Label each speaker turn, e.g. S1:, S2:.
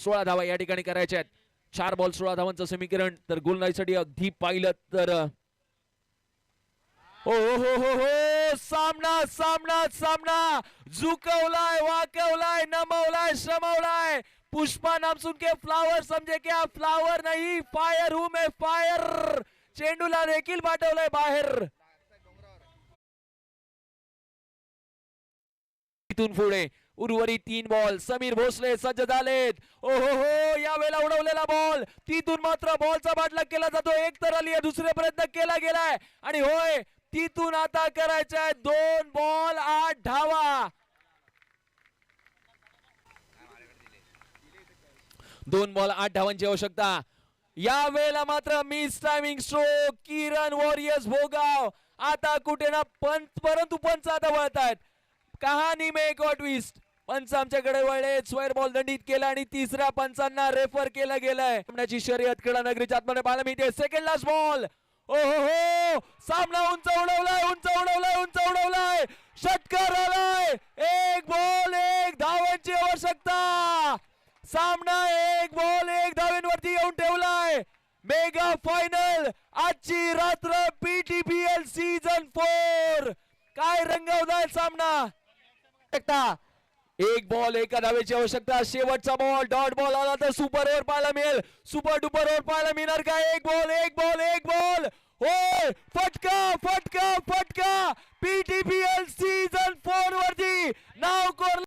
S1: 16 धावा या ठिकाणी करायच्या आहेत. 4 बॉल 16 धावांचं समीकरण. तर गोलंदाजीसाठी अगदी पाहिलं तर हो हो हो हो सामना सामना सामना झुकवलाय, वाकवलाय, नमवलाय, श्रमवलाय. पुष्पा नाम सुन के फ्लावर समझे क्या? फ्लावर नहीं, फायर हूं मैं, फायर. चेंडूला देखील पाठवलंय बाहेर. इथून पुढे उर्वरित 3 बॉल. समीर भोसले सज्ज झालेत. ओ हो हो या वेळेला उडवलेला बॉल. तिथून मात्र बॉलचा बाटला केला जातो. एक तर आली आहे, दुसरे प्रयत्न केला गेलाय आणि होय तिथून आता करायचा 2 बॉल 8 धावा. 2 बॉल 8 धावांची आवश्यकता. या वेळेला मात्र मिस टायमिंग स्ट्रोक किरण वॉरियर्स भोगाव. आता कुठे ना पंच, परंतु पंच आता वळतायत. कहाणी में एक और ट्विस्ट. पंच आमच्याकडे वळले. स्क्वेअर बॉल दंडित केला आणि तिसऱ्या पंचांना रेफर केलं गेलंय. सामन्याची शर्यत क्रीडा नगरीच्या आतमध्ये पाहायला मिळते. Second last ball. ओ हो हो सामना उंच उडवलाय, उंच उडवलाय, उंच उडवलाय. षटकार आलाय. 1 बॉल 1 धावांची आवश्यकता. सामना 1 बॉल 1 धावांवरती येऊन ठेवलाय. मेगा फायनल आजची रात्र PTPL सीझन 4. काय रंगवलाय सामना. 1 बॉल 1 धावेची आवश्यकता. शेवटचा बॉल डॉट बॉल आला तर सुपर ओव्हर पाहायला मिळेल. सुपर डुपर ओव्हर पाहायला मिळणार का? 1 बॉल 1 बॉल 1 बॉल. होय फटका फटका फटका. PTPL सीझन 4 वरती नाव कोरलं.